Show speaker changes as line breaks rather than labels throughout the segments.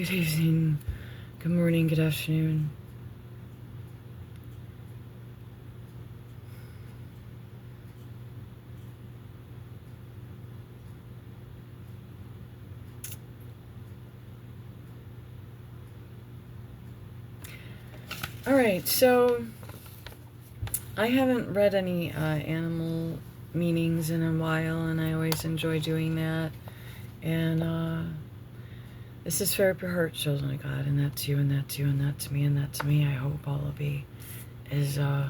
good evening, good morning, good afternoon. Alright, so I haven't read any animal meanings in a while, and I always enjoy doing that. And this is for heart, children of God, and that's you, and that's you, and that's me, and that's me. I hope all of you is I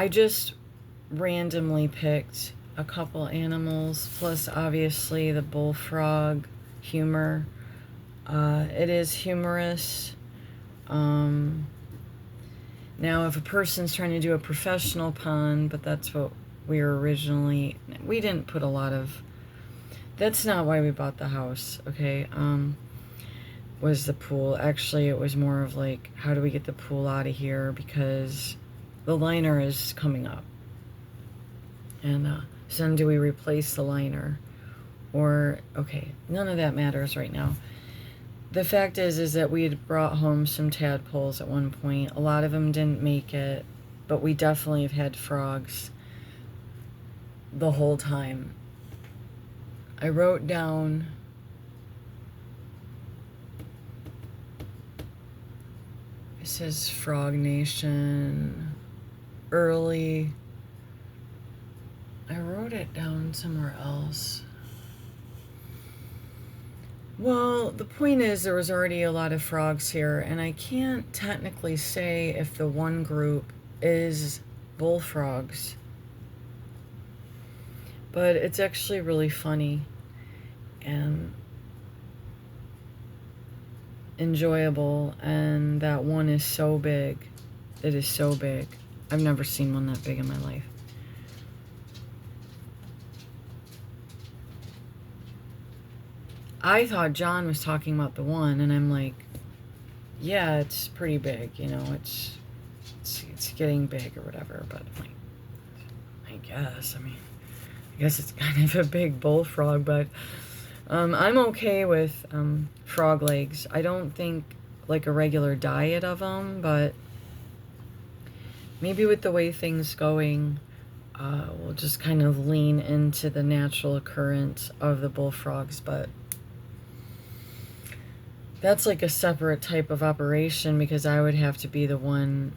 just randomly picked a couple animals, plus obviously the bullfrog humor. It is humorous. Now, if a person's trying to do a professional pun, but that's what we were originally... We didn't put a lot of... That's not why we bought the house, okay? Was the pool. Actually, it was more of like, how do we get the pool out of here? Because the liner is coming up. And so then do we replace the liner? Or, okay, none of that matters right now. The fact is that we had brought home some tadpoles at one point. A lot of them didn't make it, but we definitely have had frogs the whole time. I wrote down... It says Frog Nation early. I wrote it down somewhere else. Well, the point is there was already a lot of frogs here, and I can't technically say if the one group is bullfrogs. But it's actually really funny and enjoyable, and that one is so big. It is so big. I've never seen one that big in my life. I thought John was talking about the one, and I'm like, yeah, it's pretty big, you know, it's getting big or whatever, but I'm like, I guess it's kind of a big bullfrog, but I'm okay with frog legs. I don't think like a regular diet of them, but maybe with the way things going, we'll just kind of lean into the natural occurrence of the bullfrogs, but that's like a separate type of operation because I would have to be the one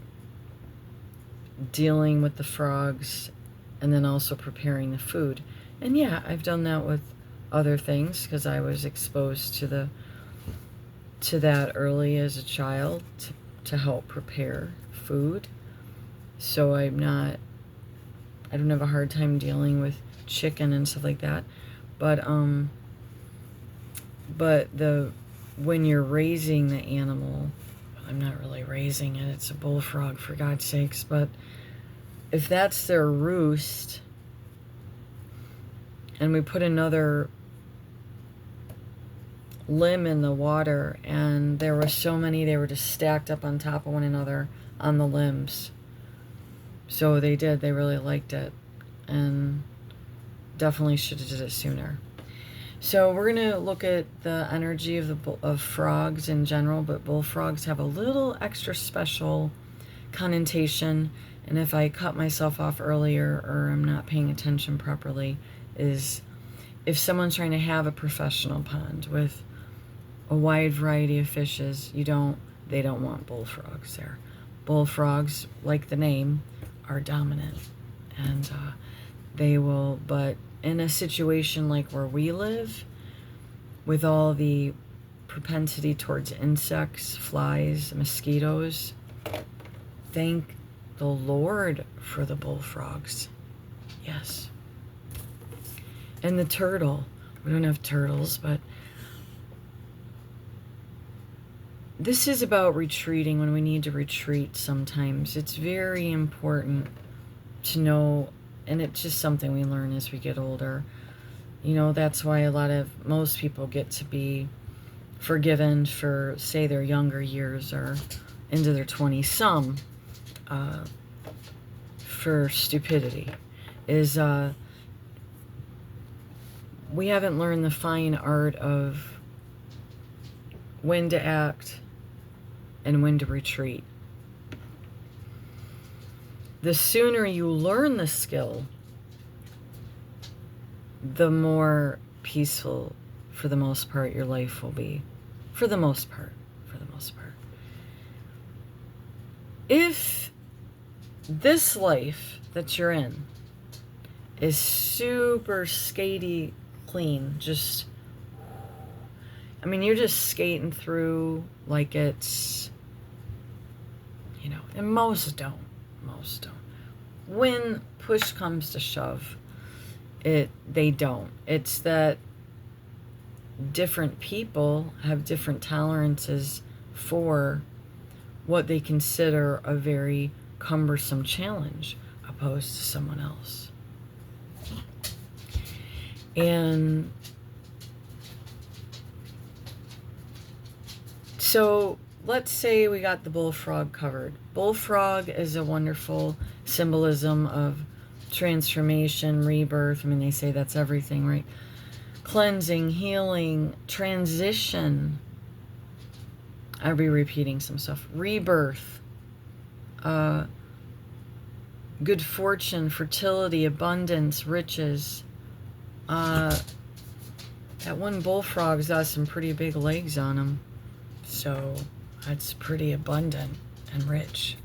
dealing with the frogs and then also preparing the food. And yeah, I've done that with other things because I was exposed to that early as a child to help prepare food. So I don't have a hard time dealing with chicken and stuff like that. But when you're raising the animal, I'm not really raising it, it's a bullfrog for God's sakes, but if that's their roost and we put another limb in the water and there were so many, they were just stacked up on top of one another on the limbs. So they really liked it, and definitely should have did it sooner. So we're going to look at the energy of frogs in general, but bullfrogs have a little extra special connotation, and if I cut myself off earlier or I'm not paying attention properly, is if someone's trying to have a professional pond with a wide variety of fishes, they don't want bullfrogs there. Bullfrogs, like the name, are dominant, and they will, but in a situation like where we live, with all the propensity towards insects, flies, mosquitoes, thank the Lord for the bullfrogs. Yes. And the turtle. We don't have turtles, but this is about retreating when we need to retreat sometimes. It's very important to know, and it's just something we learn as we get older. You know, that's why most people get to be forgiven for, say, their younger years or into their 20s. Some for stupidity. We haven't learned the fine art of when to act, and when to retreat. The sooner you learn the skill, the more peaceful, for the most part, your life will be. For the most part. If this life that you're in is super skatey clean, just, I mean, you're just skating through like it's, you know, and most don't. When push comes to shove, they don't. It's that different people have different tolerances for what they consider a very cumbersome challenge opposed to someone else. And so let's say we got the bullfrog covered. Bullfrog is a wonderful symbolism of transformation, rebirth. I mean, they say that's everything, right? Cleansing, healing, transition. I'll be repeating some stuff. Rebirth, good fortune, fertility, abundance, riches. That one bullfrog's got some pretty big legs on him, so that's pretty abundant and rich.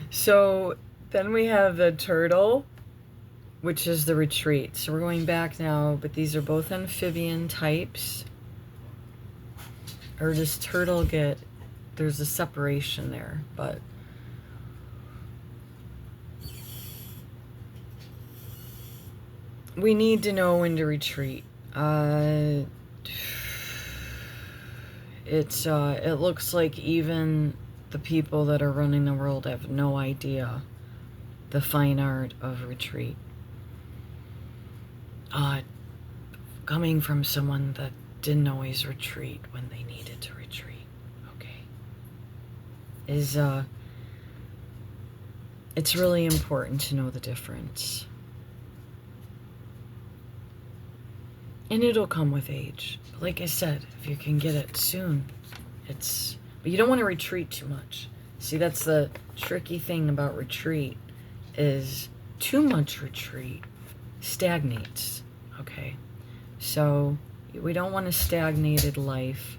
So then we have the turtle, which is the retreat. So we're going back now, but these are both amphibian types. Or does turtle get, there's a separation there, but we need to know when to retreat. It looks like even the people that are running the world have no idea the fine art of retreat. Coming from someone that didn't always retreat when they needed to retreat, okay, it's really important to know the difference. And it'll come with age. But like I said, if you can get it soon, but you don't want to retreat too much. See, that's the tricky thing about retreat, is too much retreat stagnates, okay? So we don't want a stagnated life.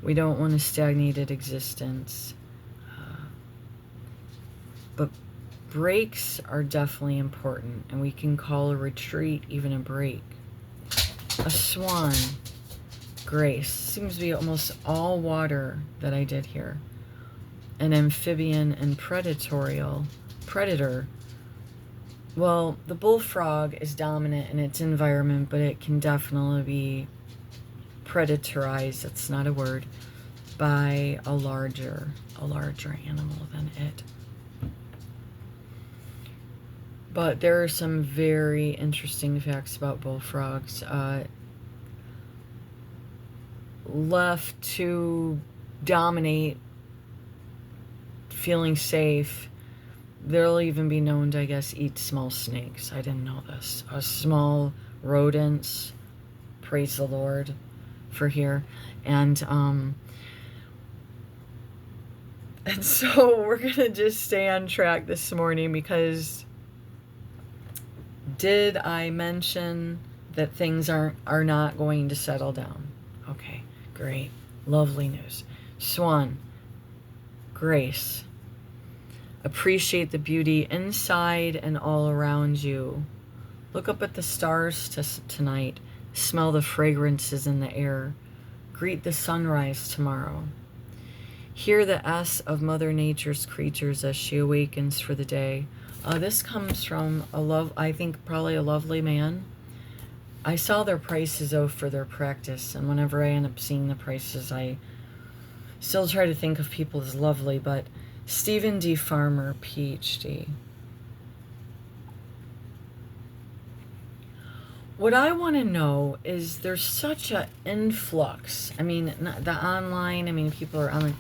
We don't want a stagnated existence. But breaks are definitely important, and we can call a retreat even a break. A swan, grace. Seems to be almost all water that I did here. An amphibian and predator. Well, the bullfrog is dominant in its environment, but it can definitely be predatorized, that's not a word, by a larger animal than it. But there are some very interesting facts about bullfrogs. Left to dominate, feeling safe, they'll even be known to, I guess, eat small snakes. I didn't know this. Small rodents, praise the Lord for here. And so we're going to just stay on track this morning, because did I mention that things are not going to settle down? Okay, great. Lovely news. Swan, grace. Appreciate the beauty inside and all around you. Look up at the stars tonight. Smell the fragrances in the air. Greet the sunrise tomorrow. Hear the S of Mother Nature's creatures as she awakens for the day. This comes from I think probably a lovely man. I saw their prices for their practice, and whenever I end up seeing the prices, I still try to think of people as lovely, but Stephen D. Farmer, PhD. What I want to know is, there's such an influx. I mean, the online, I mean, people are online.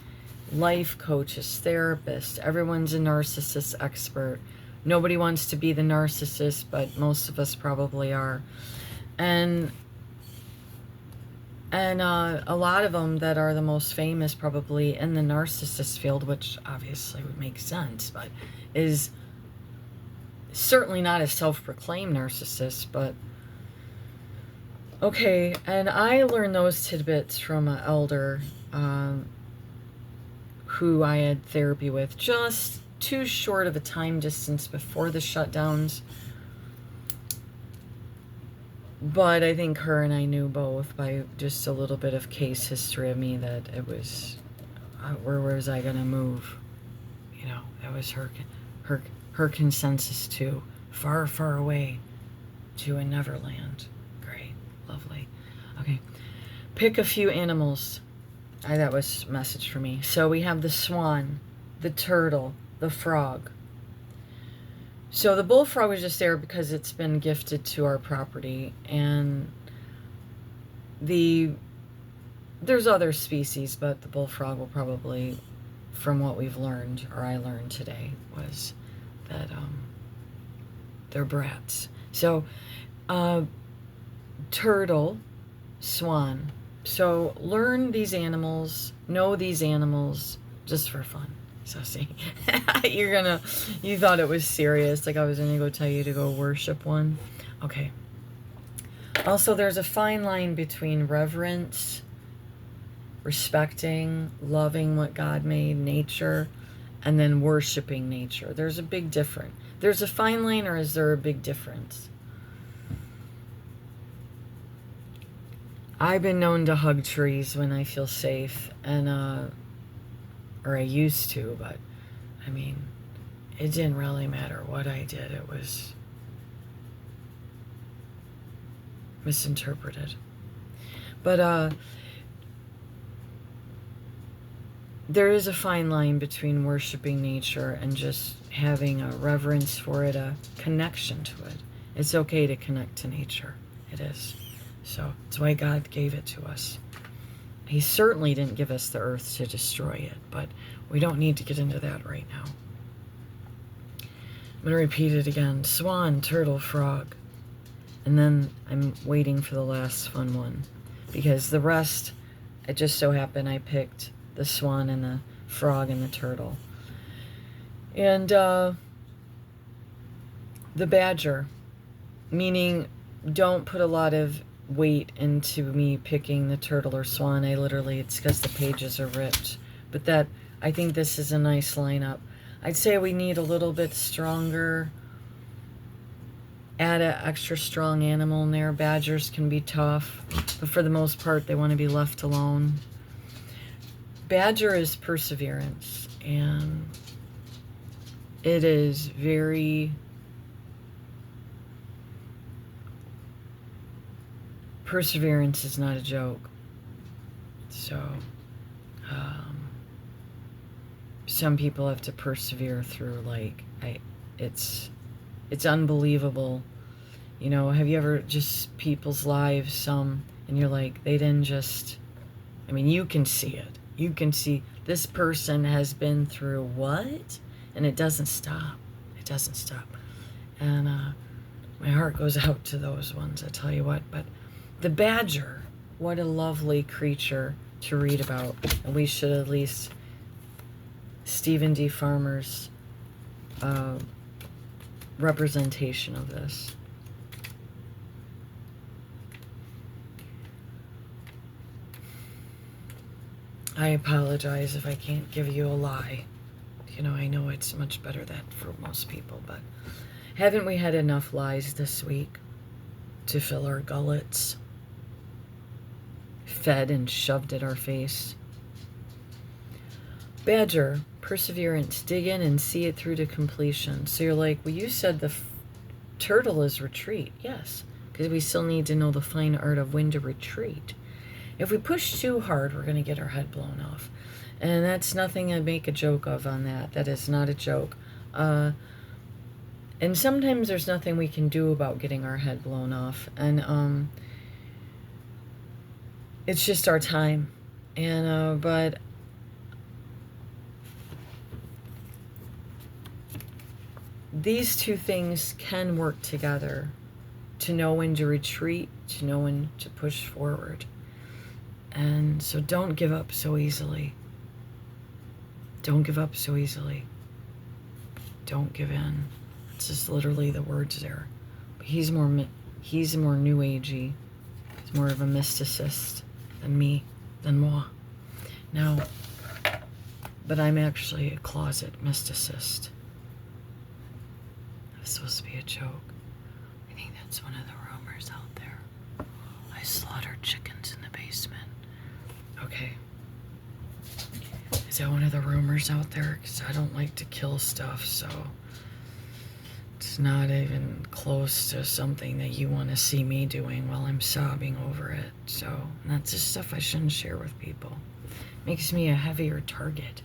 Life coaches, therapists, everyone's a narcissist expert. Nobody wants to be the narcissist, but most of us probably are. And And a lot of them that are the most famous, probably in the narcissist field, which obviously would make sense, but is certainly not a self-proclaimed narcissist, but okay. And I learned those tidbits from an elder who I had therapy with just too short of a time distance before the shutdowns. But I think her and I knew both by just a little bit of case history of me that it was, where was I going to move? You know, that was her consensus too. Far, far away to a Neverland. Great. Lovely. Okay. Pick a few animals. That was a message for me. So we have the swan, the turtle, the frog. So the bullfrog was just there because it's been gifted to our property, and there's other species, but the bullfrog will probably, from what we've learned, or I learned today, was that they're brats. So turtle, swan. So learn these animals, know these animals, just for fun. So see, you thought it was serious, like I was gonna go tell you to go worship one. Okay. Also, there's a fine line between reverence, respecting, loving what God made, nature, and then worshiping nature. There's a big difference. There's a fine line, or is there a big difference? I've been known to hug trees when I feel safe, and or I used to, but I mean, it didn't really matter what I did. It was misinterpreted. But there is a fine line between worshiping nature and just having a reverence for it, a connection to it. It's okay to connect to nature. It is. So it's why God gave it to us. He certainly didn't give us the earth to destroy it, but we don't need to get into that right now. I'm going to repeat it again. Swan, turtle, frog. And then I'm waiting for the last fun one, because the rest, it just so happened I picked the swan and the frog and the turtle. And the badger, meaning don't put a lot of weight into me picking the turtle or swan. It's because the pages are ripped. But that, I think this is a nice lineup. I'd say we need a little bit stronger, add an extra strong animal in there. Badgers can be tough, but for the most part, they want to be left alone. Badger is perseverance, and it is very perseverance is not a joke. So some people have to persevere through, like, it's unbelievable. You know, have you ever just people's lives, and you're like, they didn't just, I mean, you can see it. You can see this person has been through what? And it doesn't stop. It doesn't stop. And my heart goes out to those ones, I tell you what. But the badger, what a lovely creature to read about. And we should at least, Stephen D. Farmer's representation of this. I apologize if I can't give you a lie. You know, I know it's much better that for most people, but haven't we had enough lies this week to fill our gullets? Fed and shoved at our face. Badger, perseverance, dig in and see it through to completion. So you're like, well, you said the turtle is retreat. Yes, because we still need to know the fine art of when to retreat. If we push too hard, we're going to get our head blown off. And that's nothing I'd make a joke of on that. That is not a joke. And sometimes there's nothing we can do about getting our head blown off. And it's just our time. And but these two things can work together, to know when to retreat, to know when to push forward. And so don't give up so easily. Don't give up so easily. Don't give in. It's just literally the words there. But he's more new agey. He's more of a mysticist than me, than moi. Now, but I'm actually a closet mysticist. That's supposed to be a joke. I think that's one of the rumors out there. I slaughtered chickens in the basement. Okay. Is that one of the rumors out there? Because I don't like to kill stuff, so it's not even close to something that you want to see me doing while I'm sobbing over it. So that's just stuff I shouldn't share with people. Makes me a heavier target.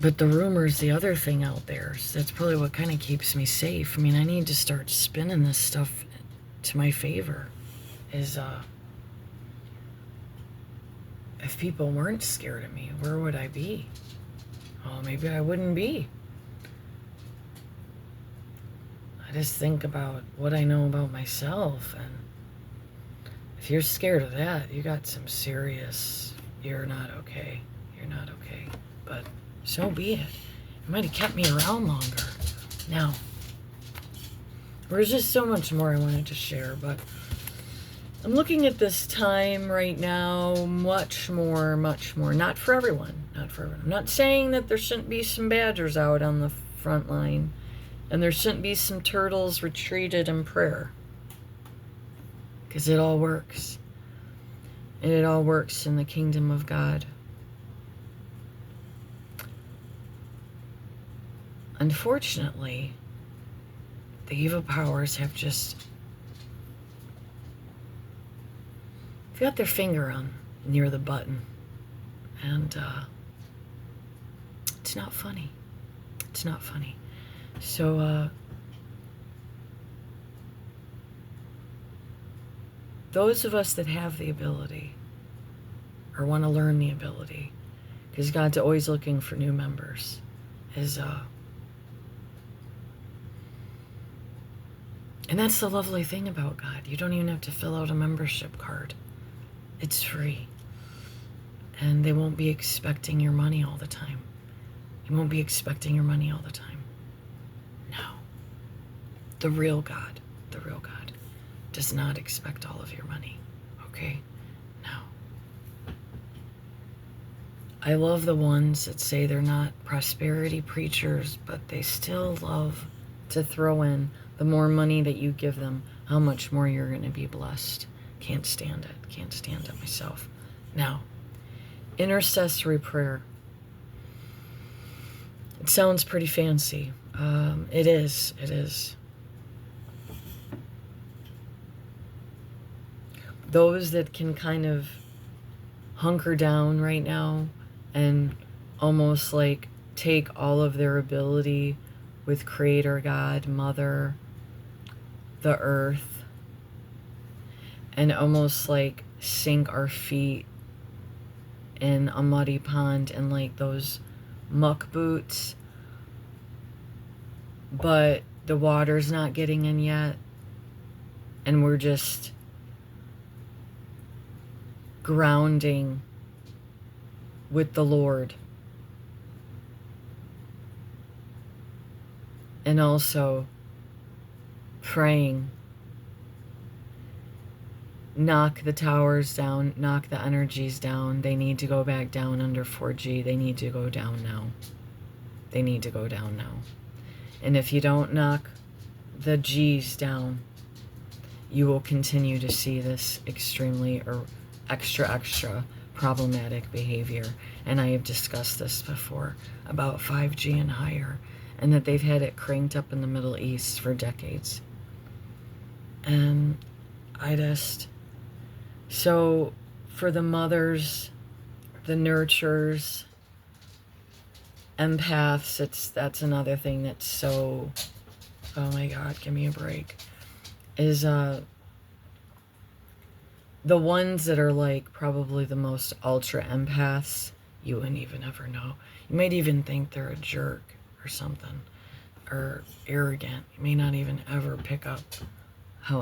But the rumors, the other thing out there, so that's probably what kind of keeps me safe. I mean, I need to start spinning this stuff to my favor. If people weren't scared of me, where would I be? Well, maybe I wouldn't be. I just think about what I know about myself, and if you're scared of that, you got some serious, you're not okay. You're not okay. But so be it. It might have kept me around longer. Now, there's just so much more I wanted to share, but I'm looking at this time right now, much more, not for everyone, not for everyone. I'm not saying that there shouldn't be some badgers out on the front line, and there shouldn't be some turtles retreated in prayer, because it all works, and it all works in the kingdom of God. Unfortunately, the evil powers have just got their finger on near the button, and it's not funny. It's not funny. So those of us that have the ability or want to learn the ability, because God's always looking for new members, and that's the lovely thing about God. You don't even have to fill out a membership card. It's free. And they won't be expecting your money all the time. You won't be expecting your money all the time. No. The real God does not expect all of your money. Okay? No. I love the ones that say they're not prosperity preachers, but they still love to throw in the more money that you give them, how much more you're going to be blessed. Can't stand it. Can't stand it myself. Now, intercessory prayer. It sounds pretty fancy. It is. It is. Those that can kind of hunker down right now and almost like take all of their ability with Creator God, Mother, the earth, and almost like sink our feet in a muddy pond and like those muck boots, but the water's not getting in yet, and we're just grounding with the Lord. And also praying. Knock the towers down, knock the energies down. They need to go back down under 4G. They need to go down now. They need to go down now. And if you don't knock the G's down, you will continue to see this extremely or extra problematic behavior. And I have discussed this before about 5G and higher, and that they've had it cranked up in the Middle East for decades. And so for the mothers, the nurturers, empaths, that's another thing that's so, oh my God, give me a break, is the ones that are like probably the most ultra empaths, you wouldn't even ever know. You might even think they're a jerk or something, or arrogant. You may not even ever pick up how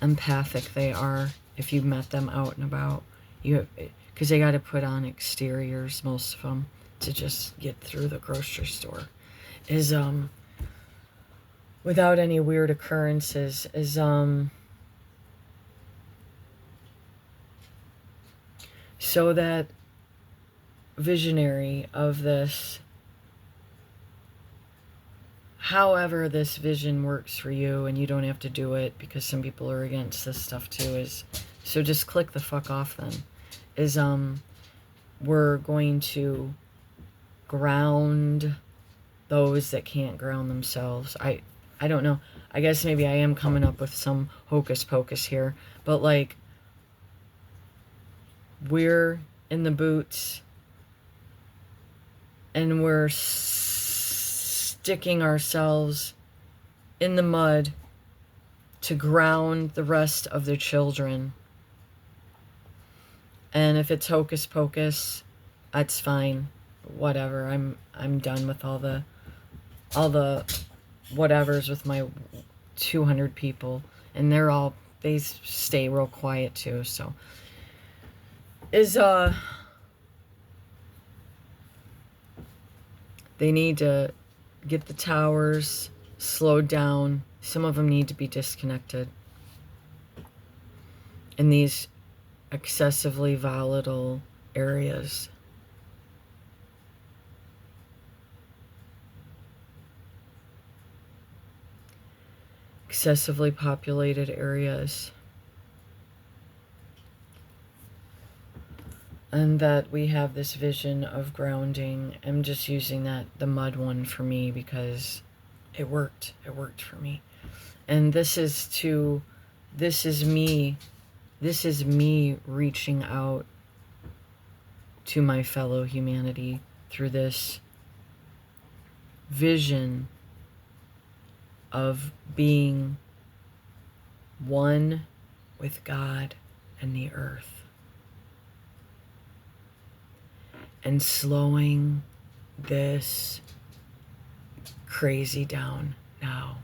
empathic they are if you met them out and about. Because they got to put on exteriors, most of them, to just get through the grocery store. Is without any weird occurrences. Is so that visionary of this, however this vision works for you, and you don't have to do it because some people are against this stuff too, is so just click the fuck off then. Is we're going to ground those that can't ground themselves. I don't know. I guess maybe I am coming up with some hocus pocus here, but like, we're in the boots and we're sticking ourselves in the mud to ground the rest of the children. And if it's hocus pocus, that's fine. Whatever. I'm done with all the whatevers with my 200 people, and they stay real quiet too. So is they need to get the towers slowed down. Some of them need to be disconnected in these excessively volatile areas. Excessively populated areas. And that we have this vision of grounding. I'm just using the mud one for me because it worked. It worked for me. And this is me reaching out to my fellow humanity through this vision of being one with God and the earth. And slowing this crazy down now.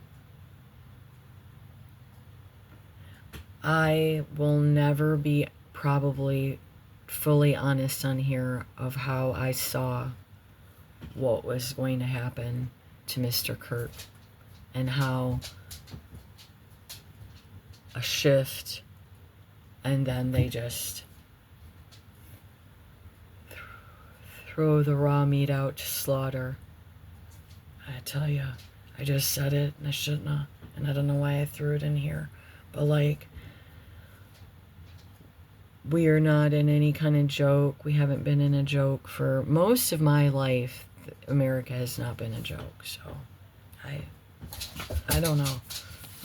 I will never be probably fully honest on here of how I saw what was going to happen to Mr. Kurt, and how a shift, and then they just throw the raw meat out to slaughter. I tell you, I just said it and I shouldn't have, and I don't know why I threw it in here, but like, we are not in any kind of joke. We haven't been in a joke for most of my life. America has not been a joke, so I don't know,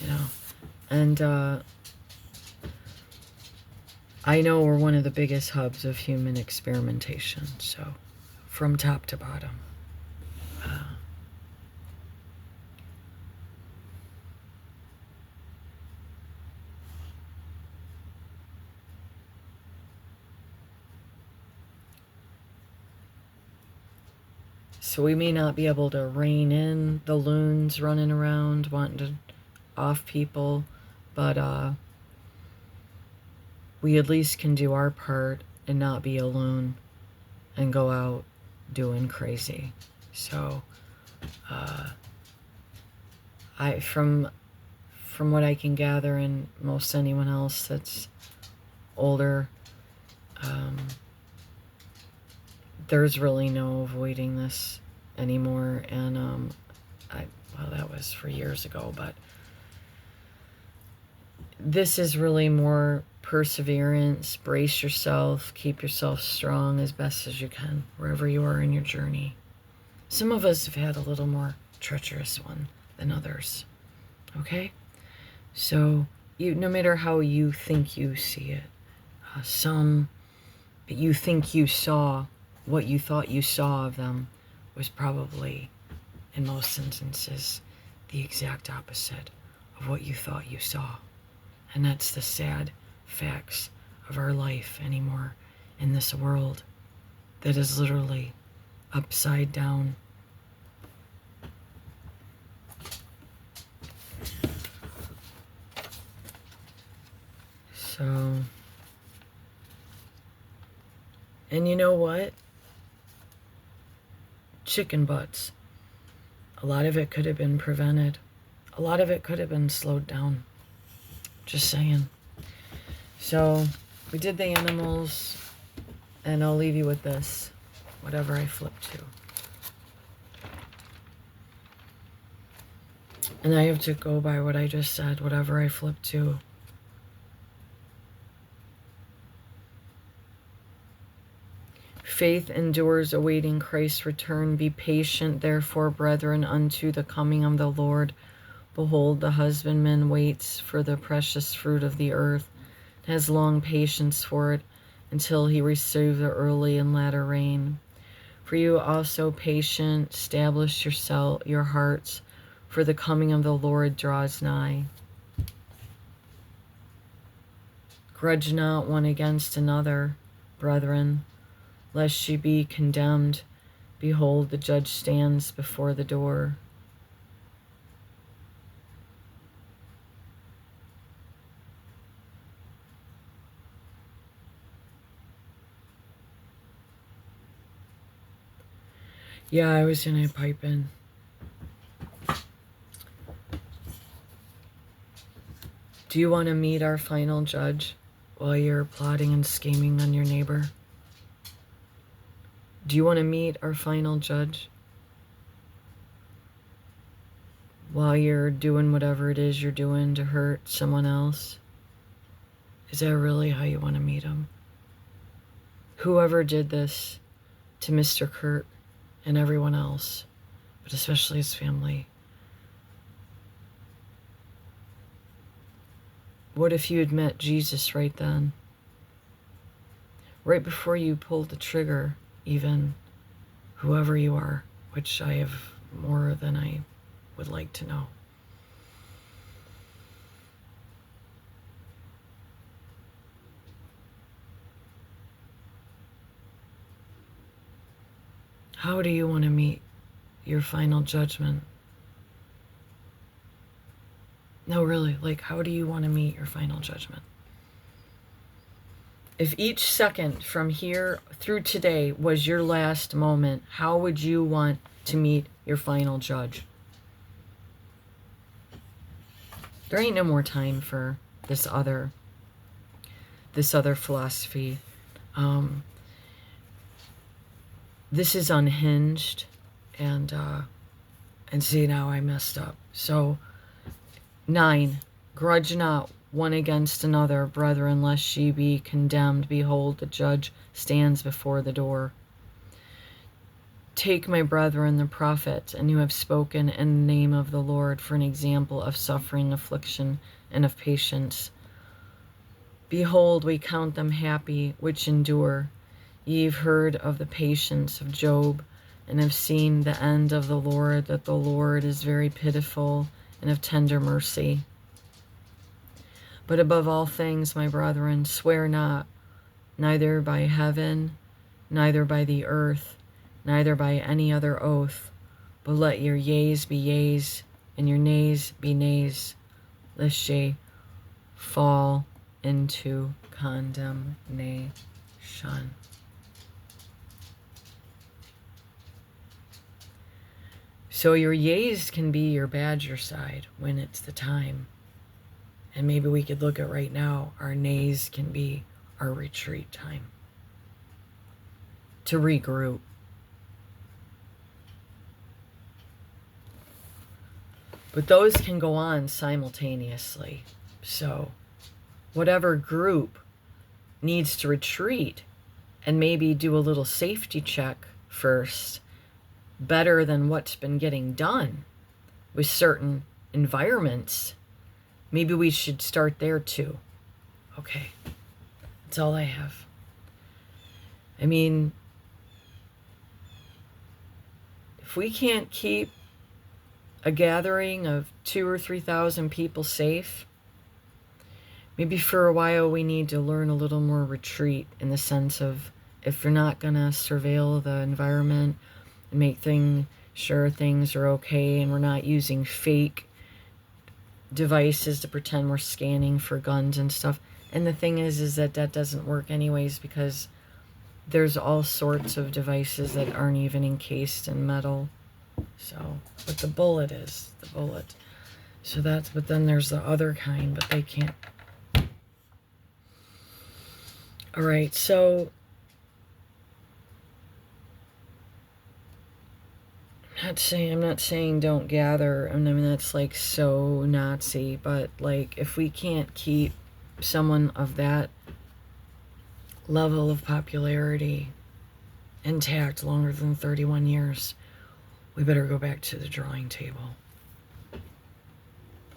you know. And I know we're one of the biggest hubs of human experimentation, so from top to bottom. So we may not be able to rein in the loons running around wanting to off people, but we at least can do our part and not be a loon and go out doing crazy. So from what I can gather, and most anyone else that's older, there's really no avoiding this anymore. And well, that was for years ago, but this is really more perseverance. Brace yourself, keep yourself strong as best as you can wherever you are in your journey. Some of us have had a little more treacherous one than others. Okay, so no matter how you think you see it, some you think you saw what you thought you saw of them was probably, in most instances, the exact opposite of what you thought you saw. And that's the sad facts of our life anymore in this world that is literally upside down. So, and you know what? Chicken butts. A lot of it could have been prevented. A lot of it could have been slowed down. Just saying. So, we did the animals, and I'll leave you with this, whatever I flip to. And I have to go by what I just said, whatever I flip to. Faith endures, awaiting Christ's return. Be patient, therefore, brethren, unto the coming of the Lord. Behold, the husbandman waits for the precious fruit of the earth, and has long patience for it, until he receive the early and latter rain. For you also, patient, establish your hearts, for the coming of the Lord draws nigh. Grudge not one against another, brethren, lest ye be condemned. Behold, the judge stands before the door. Yeah, I was gonna pipe in. Do you want to meet our final judge while you're plotting and scheming on your neighbor? Do you want to meet our final judge while you're doing whatever it is you're doing to hurt someone else? Is that really how you want to meet him? Whoever did this to Mr. Kurt and everyone else, but especially his family. What if you had met Jesus right then? Right before you pulled the trigger, even, whoever you are, which I have more than I would like to know. How do you want to meet your final judgment? No, really, like, how do you want to meet your final judgment? If each second from here through today was your last moment, how would you want to meet your final judge? There ain't no more time for this other philosophy. This is unhinged, and see, now I messed up. So 9, grudge not one against another, brethren, lest ye be condemned. Behold, the judge stands before the door. Take, my brethren, the prophets, and who have spoken in the name of the Lord, for an example of suffering, affliction, and of patience. Behold, we count them happy which endure. Ye have heard of the patience of Job, and have seen the end of the Lord, that the Lord is very pitiful and of tender mercy. But above all things, my brethren, swear not, neither by heaven, neither by the earth, neither by any other oath, but let your yeas be yeas, and your nays be nays, lest ye fall into condemnation. So your yays can be your badger side when it's the time. And maybe we could look at right now, our nays can be our retreat time. To regroup. But those can go on simultaneously. So whatever group needs to retreat and maybe do a little safety check first, better than what's been getting done with certain environments, maybe we should start there too. Okay, that's all I have. I mean, if we can't keep a gathering of 2,000 or 3,000 people safe, maybe for a while we need to learn a little more retreat, in the sense of, if you're not going to surveil the environment and make sure things are okay, and we're not using fake devices to pretend we're scanning for guns and stuff, And the thing is that doesn't work anyways, because there's all sorts of devices that aren't even encased in metal. So, but the bullet is the bullet. So that's, but then there's the other kind, but they can't. All right, so I'm not saying don't gather. I mean, that's like so Nazi, but like if we can't keep someone of that level of popularity intact longer than 31 years, we better go back to the drawing table.